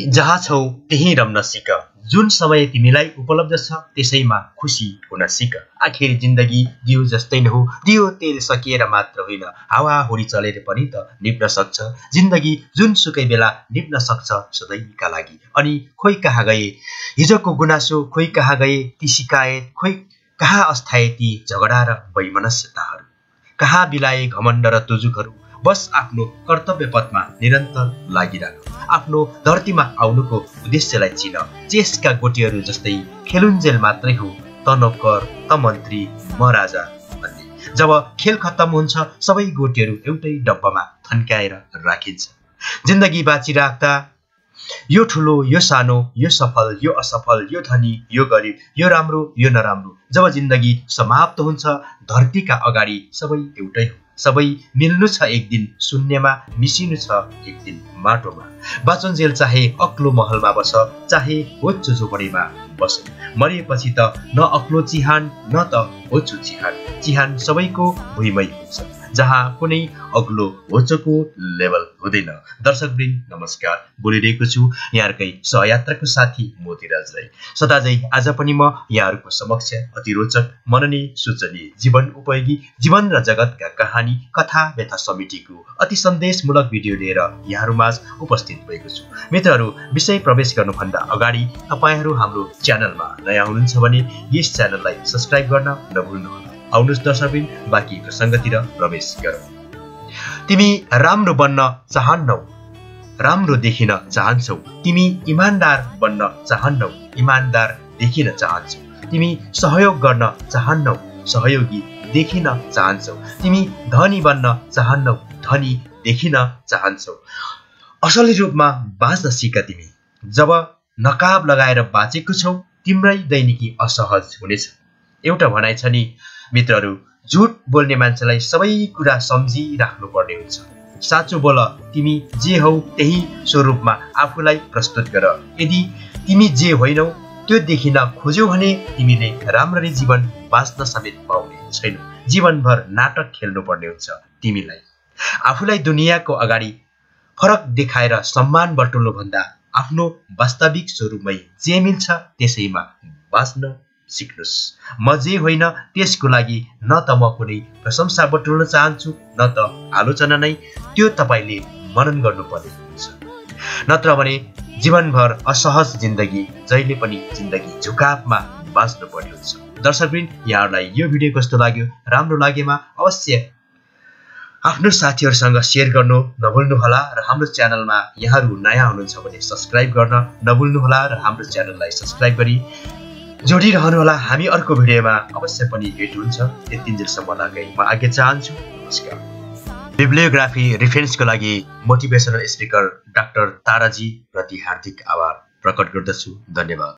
जहाँ छौ त्यही रम्न सिक। जुन समय तिमीलाई उपलब्ध छ त्यसैमा खुसी हुन सिक। आखिर जिन्दगी दियो जस्तै नै हो, दियो तेल सकिएर मात्र होइन, हावाहुरी चलेर पनि त निप्न सक्छ। जिन्दगी जुनसुकै बेला निप्न सक्छ सधैँका लागि। अनि खोइ कहाँ गए हिजोको गुनासो, खोइ कहाँ गए ती शिकायत, खोइ कहाँ अस्थायी ती झगडा र वैमनस्यताहरू, कहाँ बिलाए घमण्ड र तुजुकहरू। बस आफ्नो कर्तव्य पथमा निरन्तर लागिरह। आफ्नो धरतीमा आउनुको उद्देश्यलाई चिन। चेसका गोटीहरू जस्तै खेलुन्जेल मात्रै हो, त नोकर त मन्त्री म राजा भन्ने। जब खेल खत्तम हुन्छ सबै गोटीहरू एउटै डब्बामा थन्काएर राखिन्छ। जिन्दगी बाँचिराख्दा यो ठुलो यो सानो, यो सफल यो असफल, यो धनी यो गरिब, यो राम्रो यो नराम्रो, जब जिन्दगी समाप्त हुन्छ धरतीका अगाडि सबै एउटै हो। सबै मिल्नु छ एक दिन शून्यमा, मिसिनु छ एक दिन माटोमा। बाँचुन्जेल चाहे अग्लो महलमा बस, चाहे होचो झोपडीमा बस, मरेपछि त न अग्लो चिहान न त होचो चिहान। चिहान सबैको भुइँमै हुन्छ, जहाँ कुनै अग्लो होचोको लेभल हुँदैन। दर्शकवृन्द नमस्कार, बोलिरहेको छु यहाँहरूकै सहयात्राको साथी मोती राज राई। सदाझै आज पनि म यहाँहरूको समक्ष अति रोचक, मननीय, सूचनीय, जीवन उपयोगी, जीवन र जगतका कहानी, कथा व्यथा समितिको अति सन्देशमूलक भिडियो लिएर यहाँहरूमाझ उपस्थित भएको छु। मित्रहरू, विषय प्रवेश गर्नुभन्दा अगाडि तपाईहरू हाम्रो च्यानलमा नयाँ हुनुहुन्छ भने यस च्यानललाई सब्स्क्राइब गर्न नभुल्नुहोला। आउनुहोस् दर्शकवृन्द, बाँकी प्रसङ्गतिर प्रवेश गरौँ। तिमी राम्रो बन्न चाहन्नौ, राम्रो देखिन चाहन्छौ। तिमी इमान्दार बन्न चाहन्नौ, इमान्दार देखिन चाहन्छौ। तिमी सहयोग गर्न चाहन्नौ, सहयोगी देखिन चाहन्छौ। तिमी धनी बन्न चाहन्नौ, धनी देखिन चाहन्छौ। असली रूपमा बाँच्न सिक तिमी। जब नकाब लगाएर बाँचेको छौ तिम्रै दैनिकी असहज हुनेछ। एउटा भनाइ छ नि मित्रहरू, झुट बोल्ने मान्छेलाई सबै कुरा सम्झिराख्नु पर्ने हुन्छ। साँचो बोल, तिमी जे हौ त्यही स्वरूपमा आफूलाई प्रस्तुत गर। यदि तिमी जे होइनौ त्यो देखिन खोज्यौ भने तिमीले राम्ररी जीवन बाँच्न समेत पाउने छैनौ। जीवनभर नाटक खेल्नु पर्ने हुन्छ तिमीलाई। आफूलाई दुनियाँको अगाडि फरक देखाएर सम्मान बटुल्नु भन्दा आफ्नो वास्तविक स्वरूपमै जे मिल्छ त्यसैमा बाँच्न सिक्नुस्। म जे होइन त्यसको लागि न त म कुनै प्रशंसा बटुल्न चाहन्छु न त आलोचना नै, त्यो तपाईले मनन गर्नुपर्ने हुन्छ। नत्र भने जीवनभर असहज जिन्दगी, जहिले पनि जिन्दगी झुकापमा बाँच्नु पर्ने हुन्छ। दर्शकवृन्द, यहाँहरूलाई यो भिडियो कस्तो लाग्यो? राम्रो लागेमा अवश्य आफ्नो साथीहरूसँग सेयर गर्नु नभुल्नुहोला र हाम्रो च्यानलमा यहाँहरू नयाँ हुनुहुन्छ भने सब्स्क्राइब गर्न नभुल्नुहोला र हाम्रो च्यानललाई सब्स्क्राइब गरी जोडिरहनुहोला। हामी अर्को भिडियोमा अवश्य पनि भेट हुन्छ। त्यतिन्जेलसम्मलाई म आज्ञा चाहन्छु। नमस्कार। बिब्लियोग्राफी रेफरेन्सको लागि मोटिभेसनल स्पिकर डाक्टर ताराजी प्रति हार्दिक आभार प्रकट गर्दछु। धन्यवाद।